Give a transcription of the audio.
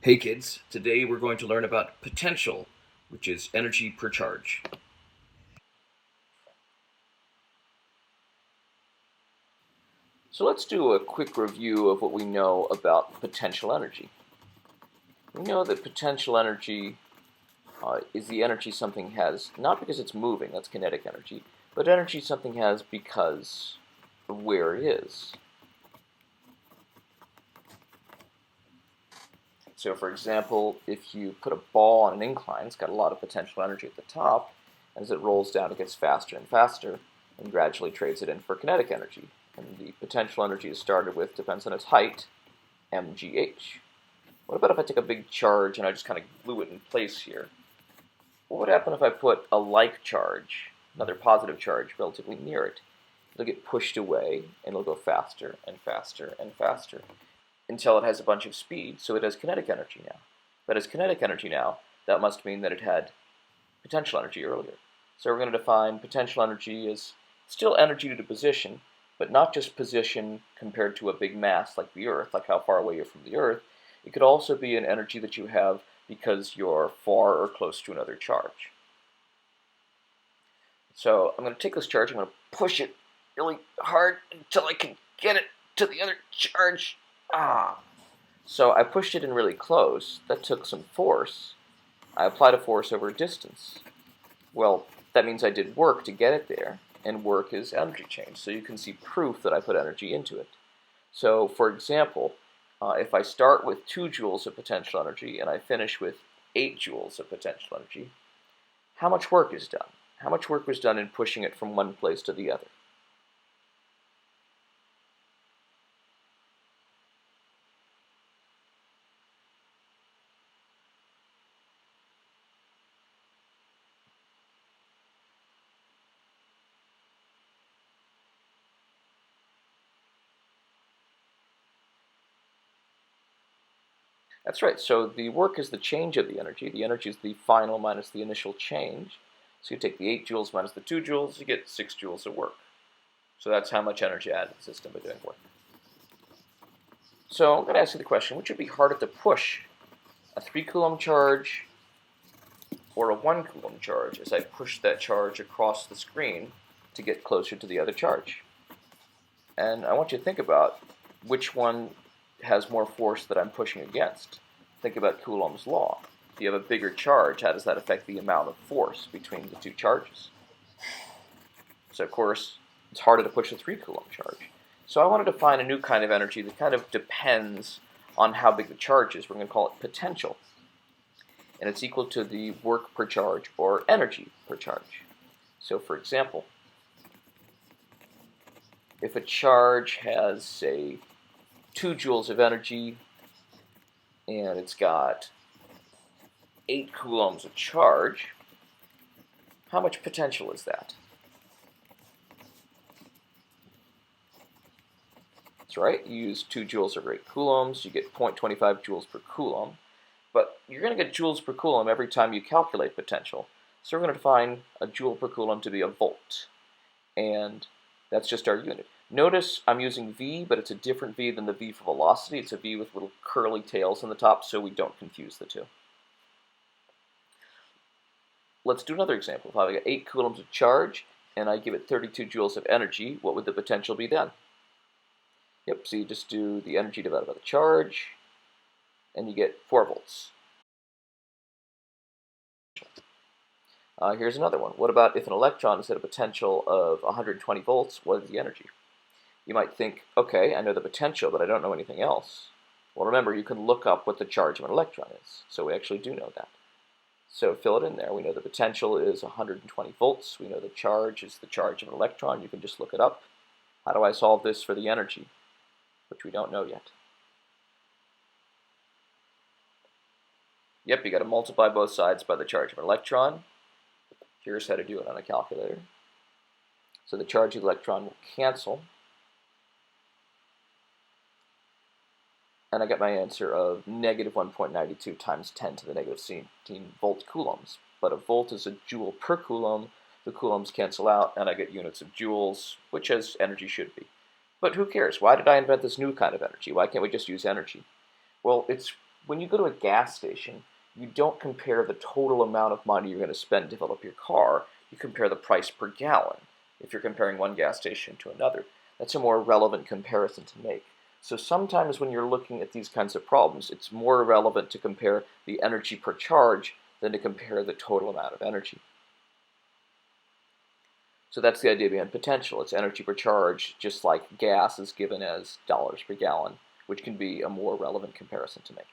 Hey kids, today we're going to learn about potential, which is energy per charge. So let's do a quick review of what we know about potential energy. We know that potential energy is the energy something has, not because it's moving, that's kinetic energy, but energy something has because of where it is. So for example, if you put a ball on an incline, it's got a lot of potential energy at the top. As it rolls down, it gets faster and faster, and gradually trades it in for kinetic energy. And the potential energy it started with depends on its height, mgh. What about if I take a big charge and I just kind of glue it in place here? What would happen if I put a like charge, another positive charge, relatively near it? It'll get pushed away, and it'll go faster and faster and faster until it has a bunch of speed, so it has kinetic energy now. If it has kinetic energy now, that must mean that it had potential energy earlier. So we're going to define potential energy as still energy due to position, but not just position compared to a big mass like the Earth, like how far away you're from the Earth. It could also be an energy that you have because you're far or close to another charge. So I'm going to take this charge, I'm going to push it really hard until I can get it to the other charge. So I pushed it in really close. That took some force. I applied a force over a distance. Well, that means I did work to get it there, and work is energy change. So you can see proof that I put energy into it. So for example, if I start with 2 joules of potential energy and I finish with 8 joules of potential energy, how much work is done? How much work was done in pushing it from one place to the other? That's right. So the work is the change of the energy. The energy is the final minus the initial change. So you take the 8 joules minus the 2 joules, you get 6 joules of work. So that's how much energy added to the system by doing work. So I'm going to ask you the question, which would be harder to push, a 3 Coulomb charge or a 1 Coulomb charge as I push that charge across the screen to get closer to the other charge? And I want you to think about which one has more force that I'm pushing against. Think about Coulomb's law. If you have a bigger charge, how does that affect the amount of force between the two charges? So of course, it's harder to push a 3 Coulomb charge. So I wanted to find a new kind of energy that kind of depends on how big the charge is. We're going to call it potential. And it's equal to the work per charge or energy per charge. So for example, if a charge has, say, 2 joules of energy and it's got 8 coulombs of charge, how much potential is that? That's right, you use 2 joules over 8 coulombs, you get 0.25 joules per coulomb, but you're going to get joules per coulomb every time you calculate potential. So we're going to define a joule per coulomb to be a volt, and that's just our unit. Notice I'm using V, but it's a different V than the V for velocity. It's a V with little curly tails on the top, so we don't confuse the two. Let's do another example. If I got 8 coulombs of charge, and I give it 32 joules of energy, what would the potential be then? Yep, so you just do the energy divided by the charge, and you get 4 volts. Here's another one. What about if an electron has a potential of 120 volts, what is the energy? You might think, okay, I know the potential, but I don't know anything else. Well, remember, you can look up what the charge of an electron is, so we actually do know that. So fill it in there. We know the potential is 120 volts. We know the charge is the charge of an electron. You can just look it up. How do I solve this for the energy, which we don't know yet? Yep, you got to multiply both sides by the charge of an electron. Here's how to do it on a calculator. So the charge of the electron will cancel. And I get my answer of negative 1.92 times 10 to the negative 17 volt coulombs. But a volt is a joule per coulomb. The coulombs cancel out, and I get units of joules, which as energy should be. But who cares? Why did I invent this new kind of energy? Why can't we just use energy? Well, it's when you go to a gas station, you don't compare the total amount of money you're going to spend to develop your car. You compare the price per gallon if you're comparing one gas station to another. That's a more relevant comparison to make. So sometimes when you're looking at these kinds of problems, it's more relevant to compare the energy per charge than to compare the total amount of energy. So that's the idea behind potential. It's energy per charge, just like gas is given as dollars per gallon, which can be a more relevant comparison to make.